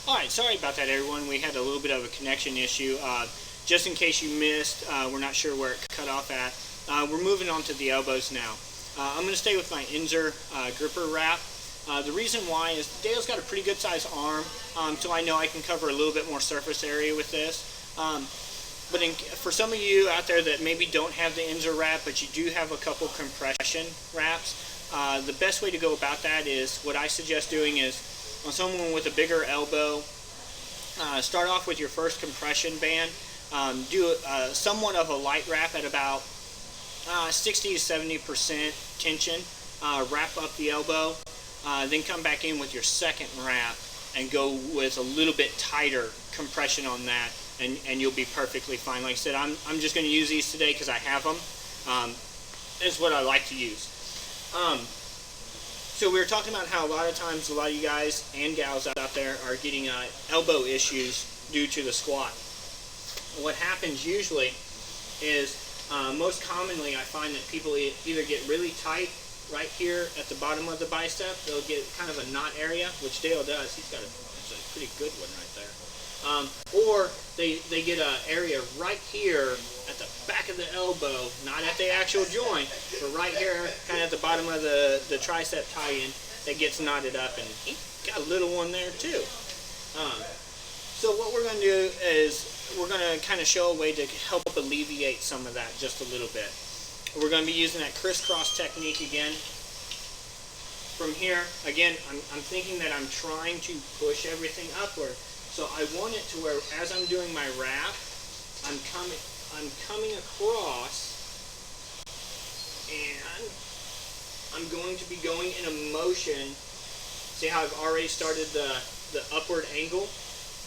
Alright, sorry about that everyone. We had a little bit of a connection issue. Just in case you missed, we're not sure where it cut off at. We're moving on to the elbows now. I'm going to stay with my Inzer gripper wrap. The reason why is Dale's got a pretty good sized arm, so I know I can cover a little bit more surface area with this. But for some of you out there that maybe don't have the Inzer wrap, but you do have a couple compression wraps, the best way to go about that is, what I suggest doing is, on someone with a bigger elbow, start off with your first compression band. Do somewhat of a light wrap at about 60 to 70% tension. Wrap up the elbow, then come back in with your second wrap and go with a little bit tighter compression on that, and you'll be perfectly fine. Like I said, I'm just going to use these today because I have them. It's what I like to use. So we were talking about how a lot of times a lot of you guys and gals out there are getting elbow issues due to the squat. What happens usually is, most commonly I find that people either get really tight right here at the bottom of the bicep. They'll get kind of a knot area, which Dale does. He's got that's a pretty good one right there. Or they get an area right here at the back of the elbow, not at the actual joint, but right here, kind of at the bottom of the tricep tie-in, that gets knotted up, and he got a little one there too. So what we're going to do is we're going to kind of show a way to help alleviate some of that just a little bit. We're going to be using that crisscross technique again. From here, again, I'm thinking that I'm trying to push everything upward. So I want it to where, as I'm doing my wrap, I'm coming across, and I'm going to be going in a motion. See how I've already started the upward angle?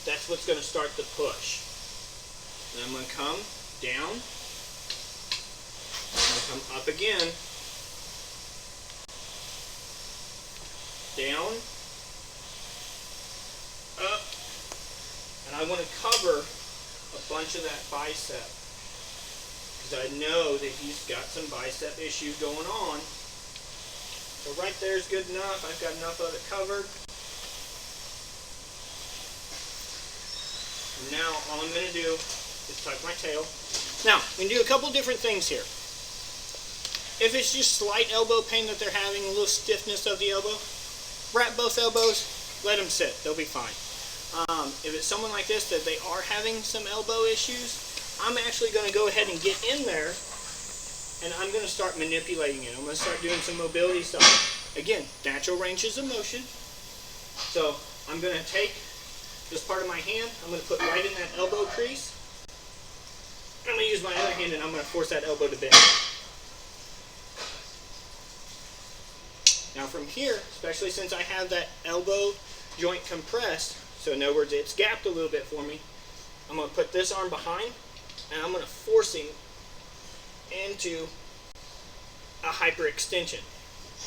That's what's going to start the push. And I'm going to come down. I'm going to come up again. Down. Up. And I want to cover a bunch of that bicep, because I know that he's got some bicep issues going on. So right there is good enough. I've got enough of it covered. And now all I'm going to do is tuck my tail. Now, we can do a couple different things here. If it's just slight elbow pain that they're having, a little stiffness of the elbow, wrap both elbows, let them sit. They'll be fine. If it's someone like this that they are having some elbow issues, I'm actually going to go ahead and get in there, and I'm going to start manipulating it. I'm going to start doing some mobility stuff. Again, natural ranges of motion. So I'm going to take this part of my hand, I'm going to put right in that elbow crease. I'm going to use my other hand, and I'm going to force that elbow to bend. Now from here, especially since I have that elbow joint compressed, so in other words, it's gapped a little bit for me, I'm going to put this arm behind, and I'm going to force him into a hyperextension.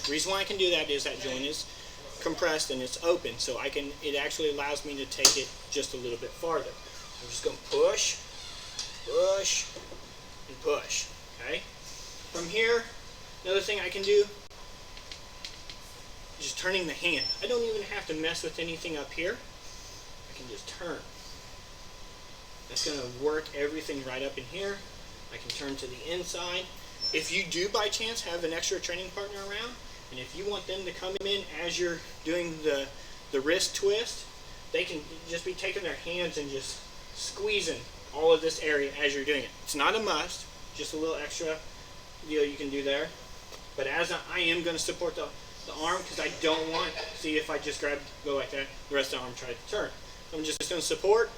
The reason why I can do that is that joint is compressed and it's open, so it actually allows me to take it just a little bit farther. I'm just going to push, push, and push. Okay? From here, another thing I can do is just turning the hand. I don't even have to mess with anything up here. I can just turn. That's going to work everything right up in here. I can turn to the inside. If you do by chance have an extra training partner around, and if you want them to come in as you're doing the wrist twist, they can just be taking their hands and just squeezing all of this area as you're doing it. It's not a must, just a little extra deal you can do there. But as I am going to support the arm, because I don't want, see if I just go like that, the rest of the arm tries to turn. I'm just going to support,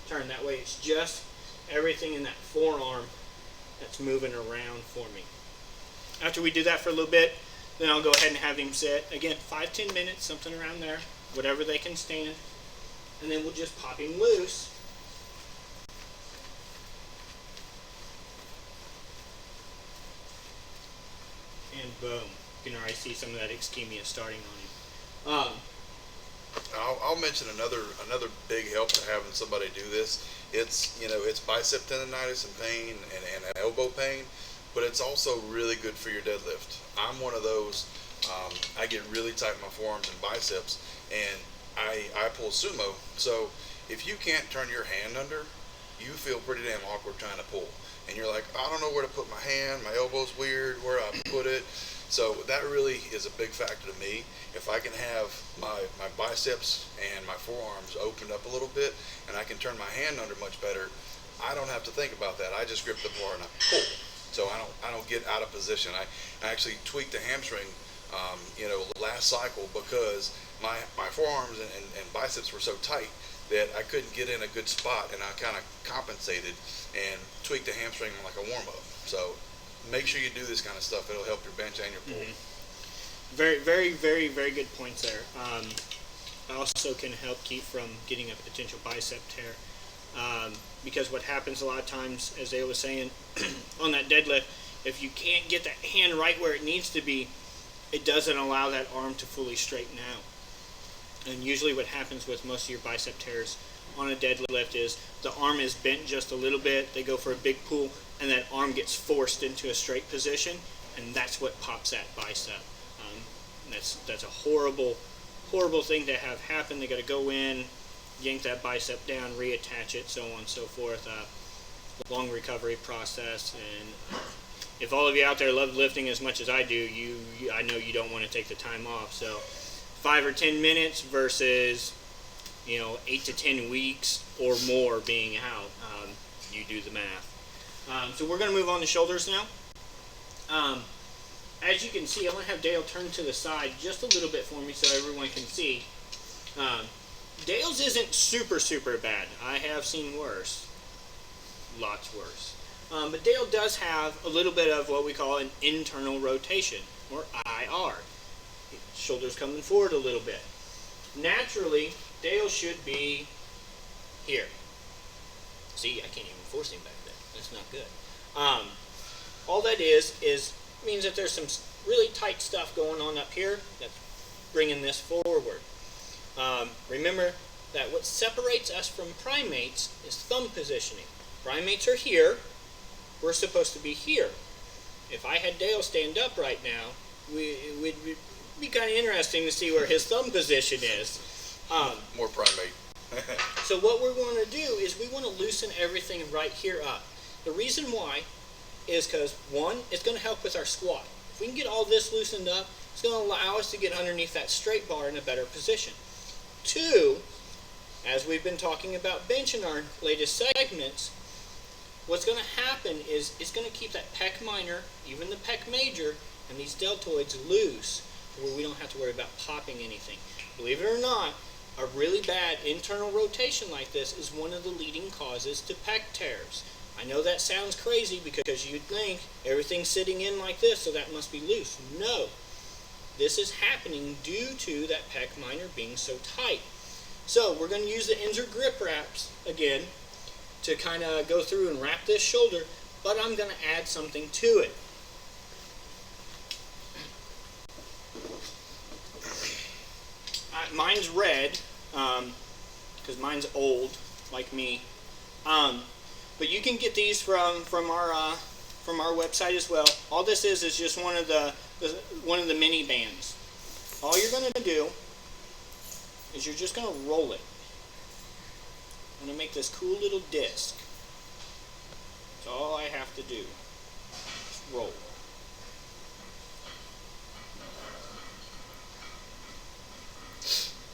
turn. That way it's just everything in that forearm that's moving around for me. After we do that for a little bit, then I'll go ahead and have him sit. Again, 5-10 minutes, something around there, whatever they can stand. And then we'll just pop him loose. And boom. You can already see some of that ischemia starting on him. I'll mention another big help to having somebody do this. It's bicep tendonitis and pain and elbow pain, but it's also really good for your deadlift. I'm one of those. I get really tight in my forearms and biceps, and I pull sumo, so if you can't turn your hand under, you feel pretty damn awkward trying to pull, and you're like, I don't know where to put my hand, my elbow's weird, where I put it. So that really is a big factor to me. If I can have my biceps and my forearms opened up a little bit, and I can turn my hand under much better, I don't have to think about that. I just grip the bar and I pull. So I don't get out of position. I actually tweaked the hamstring, last cycle because my forearms and biceps were so tight that I couldn't get in a good spot, and I kind of compensated and tweaked the hamstring like a warm up. So make sure you do this kind of stuff. It'll help your bench and your pull. Mm-hmm. Very, very, very, very good points there. Also can help keep from getting a potential bicep tear. Because what happens a lot of times, as Dale was saying, on that deadlift, if you can't get that hand right where it needs to be, it doesn't allow that arm to fully straighten out. And usually what happens with most of your bicep tears on a deadlift is the arm is bent just a little bit, they go for a big pull, and that arm gets forced into a straight position, and that's what pops that bicep. That's a horrible, horrible thing to have happen. They got to go in, yank that bicep down, reattach it, so on and so forth. Long recovery process. And if all of you out there love lifting as much as I do, I know you don't want to take the time off. So 5 or 10 minutes versus 8 to 10 weeks or more being out. You do the math. So we're going to move on to shoulders now. As you can see, I'm going to have Dale turn to the side just a little bit for me so everyone can see. Dale's isn't super, super bad. I have seen worse. Lots worse. But Dale does have a little bit of what we call an internal rotation, or IR. Shoulders coming forward a little bit. Naturally, Dale should be here. See, I can't even force him back there. That's not good. All that means that there's some really tight stuff going on up here that's bringing this forward. Remember that what separates us from primates is thumb positioning. Primates are here. We're supposed to be here. If I had Dale stand up right now, it would be kind of interesting to see where his thumb position is. More primate. So what we're going to do is we want to loosen everything right here up. The reason why is because, one, it's going to help with our squat. If we can get all this loosened up, it's going to allow us to get underneath that straight bar in a better position. Two, as we've been talking about bench in our latest segments, what's going to happen is it's going to keep that pec minor, even the pec major, and these deltoids loose, where we don't have to worry about popping anything. Believe it or not, a really bad internal rotation like this is one of the leading causes to pec tears. I know that sounds crazy because you'd think everything's sitting in like this, so that must be loose. No. This is happening due to that pec minor being so tight. So we're going to use the Inzer grip wraps again to kind of go through and wrap this shoulder, but I'm going to add something to it. Mine's red because mine's old, like me. But you can get these from our website as well. All this is just one of the mini bands. All you're going to do is you're just going to roll it. I'm going to make this cool little disc. That's all I have to do. Just roll.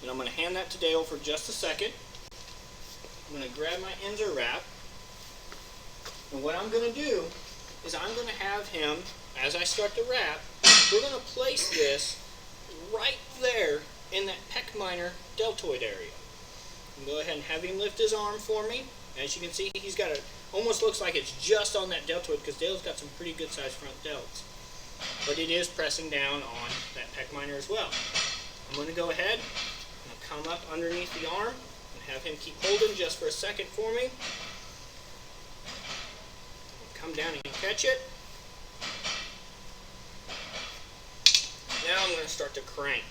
And I'm going to hand that to Dale for just a second. I'm going to grab my Inzer wrap. And what I'm going to do is I'm going to have him, as I start to wrap, we're going to place this right there in that pec minor deltoid area. And go ahead and have him lift his arm for me. As you can see, he's got almost looks like it's just on that deltoid because Dale's got some pretty good sized front delts. But it is pressing down on that pec minor as well. I'm going to go ahead and come up underneath the arm and have him keep holding just for a second for me. Come down and catch it. Now I'm going to start to crank.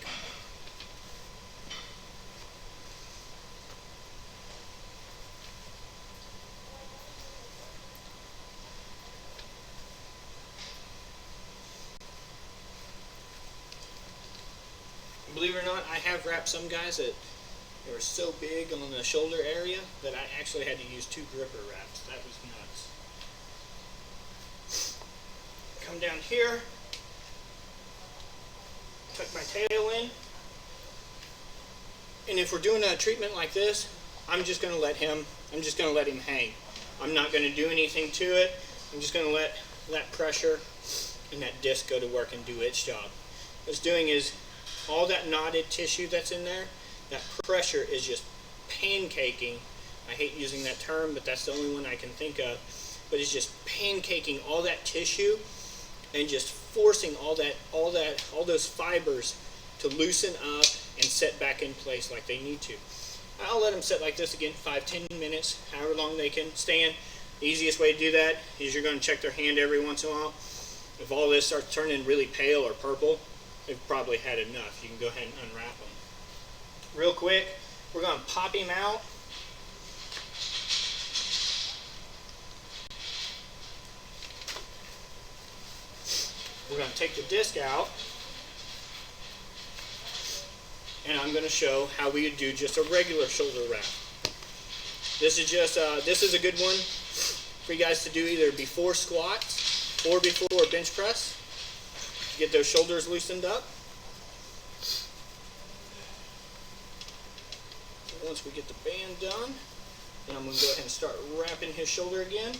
Believe it or not, I have wrapped some guys that They were so big on the shoulder area that I actually had to use 2 gripper wraps. That was nuts. Come down here, tuck my tail in, and if we're doing a treatment like this, I'm just going to let him hang. I'm not going to do anything to it. I'm just going to let that pressure and that disc go to work and do its job. What it's doing is all that knotted tissue that's in there, that pressure is just pancaking. I hate using that term, but that's the only one I can think of. But it's just pancaking all that tissue and just forcing all those fibers to loosen up and set back in place like they need to. I'll let them sit like this again 5-10 minutes, however long they can stand. The easiest way to do that is you're going to check their hand every once in a while. If all this starts turning really pale or purple, they've probably had enough. You can go ahead and unwrap them. Real quick, we're going to pop him out. We're going to take the disc out, and I'm going to show how we would do just a regular shoulder wrap. This is a good one for you guys to do either before squats or before bench press to get those shoulders loosened up. Once we get the band done, then I'm going to go ahead and start wrapping his shoulder again.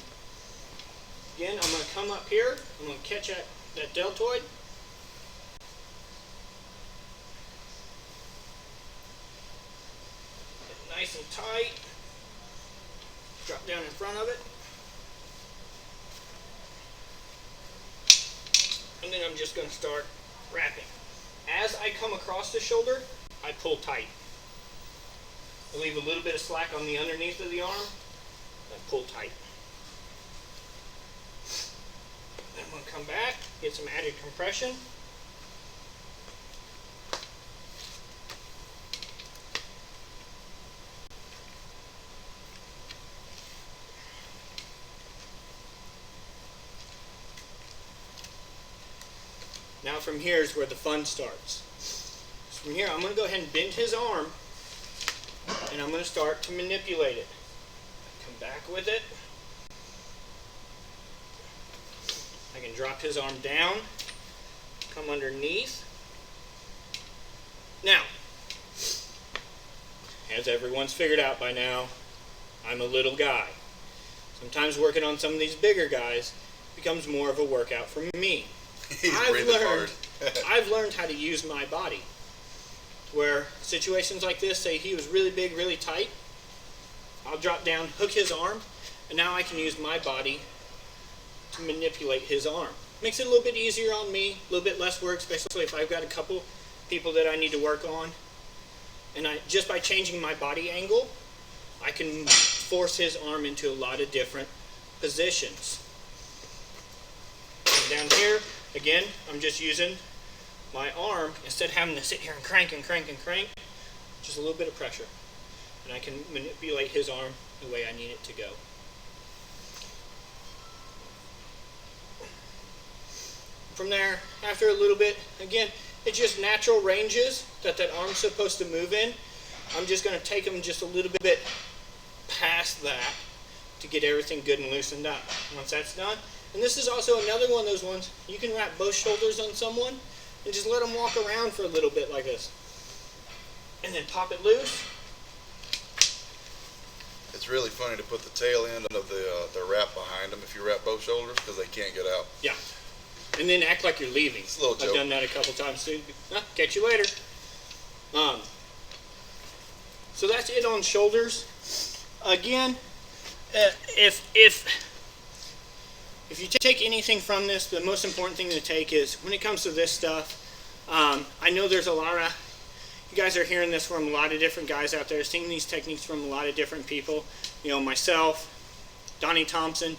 Again, I'm going to come up here, I'm going to catch that deltoid. Get it nice and tight. Drop down in front of it. And then I'm just going to start wrapping. As I come across the shoulder, I pull tight. I leave a little bit of slack on the underneath of the arm. I pull tight. Then I'm going to come back, get some added compression. Now from here is where the fun starts. So from here I'm going to go ahead and bend his arm, and I'm going to start to manipulate it. Come back with it. I can drop his arm down, come underneath. Now, as everyone's figured out by now, I'm a little guy. Sometimes working on some of these bigger guys becomes more of a workout for me. I've learned how to use my body. Where situations like this, say he was really big, really tight, I'll drop down, hook his arm, and now I can use my body to manipulate his arm. Makes it a little bit easier on me, a little bit less work, especially if I've got a couple people that I need to work on. And just by changing my body angle, I can force his arm into a lot of different positions. And down here, again, I'm just using my arm, instead of having to sit here and crank and crank and crank, just a little bit of pressure. And I can manipulate his arm the way I need it to go. From there, after a little bit, again, it's just natural ranges that arm's supposed to move in. I'm just going to take him just a little bit past that to get everything good and loosened up. Once that's done, and this is also another one of those ones, you can wrap both shoulders on someone and just let them walk around for a little bit like this. And then pop it loose. It's really funny to put the tail end of the wrap behind them if you wrap both shoulders because they can't get out. Yeah. And then act like you're leaving. It's a little joke. I've done that a couple times too. Catch you later. So that's it on shoulders. Again, if you take anything from this, the most important thing to take is when it comes to this stuff, I know there's a lot of, you guys are hearing this from a lot of different guys out there, seeing these techniques from a lot of different people. You know, myself, Donnie Thompson,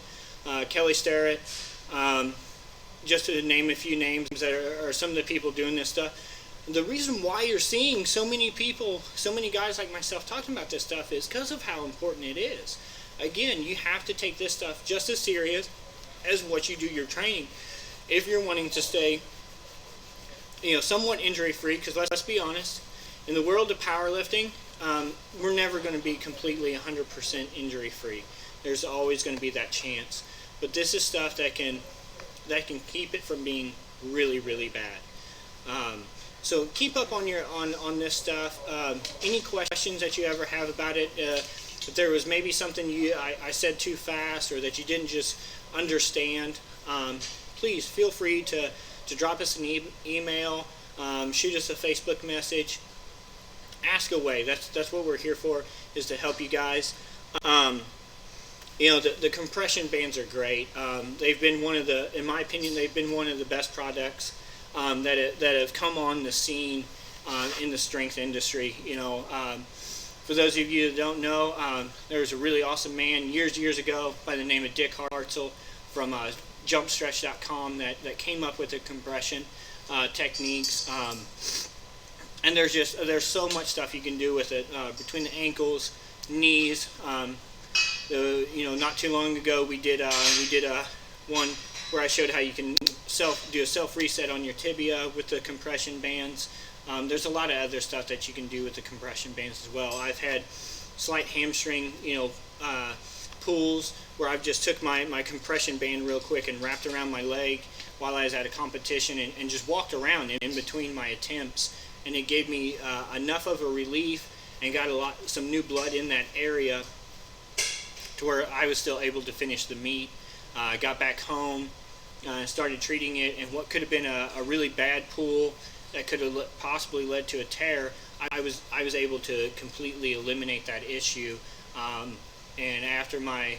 Kelly Starrett, just to name a few names that are some of the people doing this stuff. The reason why you're seeing so many people, so many guys like myself talking about this stuff is because of how important it is. Again, you have to take this stuff just as serious as what you do your training if you're wanting to stay, you know, somewhat injury free, because let's be honest, in the world of powerlifting, we're never going to be completely 100% injury free. There's always going to be that chance. But this is stuff that can keep it from being really, really bad. So keep up on this stuff. Any questions that you ever have about it, if there was maybe something I said too fast or that you didn't just understand, please feel free to drop us an email, shoot us a Facebook message, ask away. That's what we're here for, is to help you guys. The compression bands are great. They've been in my opinion, they've been one of the best products that have come on the scene in the strength industry. For those of you that don't know, there was a really awesome man years ago by the name of Dick Hartzell from jumpstretch.com that came up with the compression techniques. And there's so much stuff you can do with it between the ankles, knees. Not too long ago we did one where I showed how you can do a self reset on your tibia with the compression bands. There's a lot of other stuff that you can do with the compression bands as well. I've had slight hamstring pulls where I've just took my compression band real quick and wrapped around my leg while I was at a competition and just walked around in between my attempts, and it gave me enough of a relief and got some new blood in that area to where I was still able to finish the meet. I got back home, started treating it, and what could have been a really bad pull that could have possibly led to a tear, I was able to completely eliminate that issue. And after my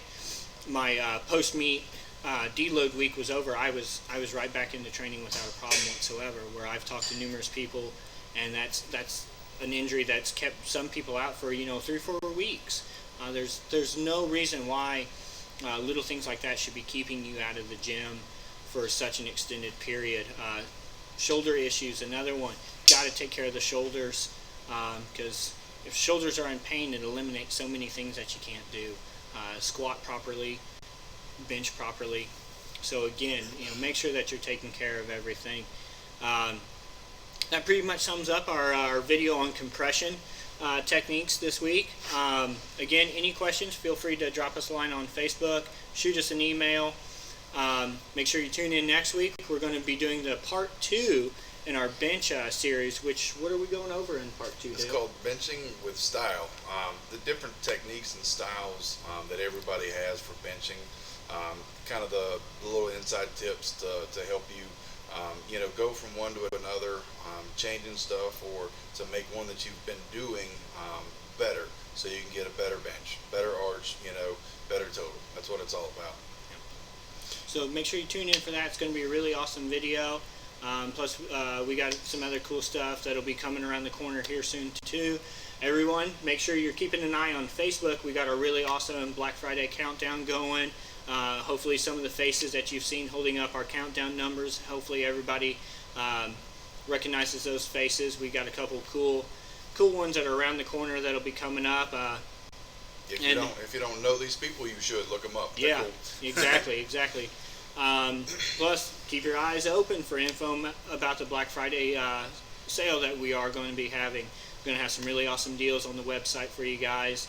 post meet deload week was over, I was right back into training without a problem whatsoever. Where I've talked to numerous people, and that's an injury that's kept some people out for 3-4 weeks. There's no reason why little things like that should be keeping you out of the gym for such an extended period. Shoulder issues, another one. Got to take care of the shoulders, because if shoulders are in pain, it eliminates so many things that you can't do. Squat properly, bench properly. So again, make sure that you're taking care of everything. That pretty much sums up our video on compression techniques this week. Again, any questions, feel free to drop us a line on Facebook, shoot us an email. Make sure you tune in next week. We're going to be doing the part 2 in our bench series, what are we going over in part 2, Dale? It's called Benching with Style. The different techniques and styles that everybody has for benching, kind of the little inside tips to help you go from one to another, changing stuff, or to make one that you've been doing better, so you can get a better bench, better arch, better total. That's what it's all about. So make sure you tune in for that. It's going to be a really awesome video. Plus, we got some other cool stuff that'll be coming around the corner here soon too. Everyone, make sure you're keeping an eye on Facebook. We got a really awesome Black Friday countdown going. Hopefully some of the faces that you've seen holding up our countdown numbers, hopefully everybody recognizes those faces. We got a couple cool ones that are around the corner that'll be coming up. If you don't know these people, you should look them up. They're cool. Exactly. Plus, keep your eyes open for info about the Black Friday sale that we are going to be having. We're going to have some really awesome deals on the website for you guys.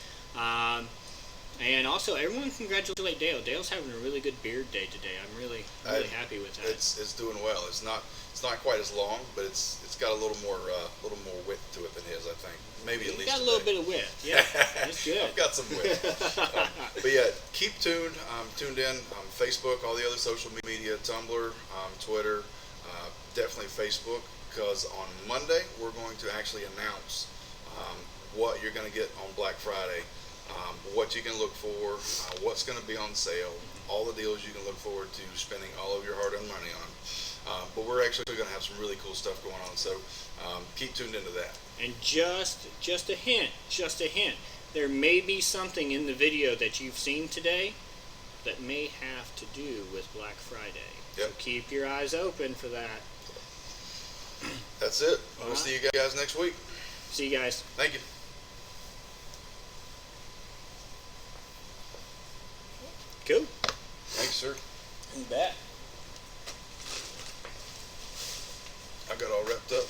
And also, everyone congratulate Dale. Dale's having a really good beard day today. I'm really happy with that. It's doing well. It's not quite as long, but it's got a little more width to it than his, I think. Maybe at least got a little bit of width. Yeah, it's good. I've got some width. But yeah, keep tuned in on Facebook, all the other social media, Tumblr, Twitter, definitely Facebook, because on Monday we're going to actually announce what you're going to get on Black Friday, what you can look for, what's going to be on sale, all the deals you can look forward to spending all of your hard-earned money on. But we're actually going to have some really cool stuff going on, so keep tuned into that. And just a hint, there may be something in the video that you've seen today that may have to do with Black Friday. Yep. So keep your eyes open for that. That's it. We'll see you guys next week. See you guys. Thank you. Cool. Thanks, sir. You bet. I got all wrapped up.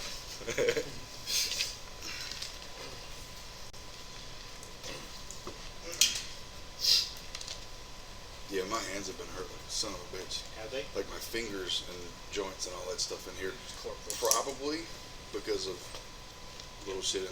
my hands have been hurt like a son of a bitch. Have they? Like my fingers and joints and all that stuff in here. Corporal. Probably because of little shit in there.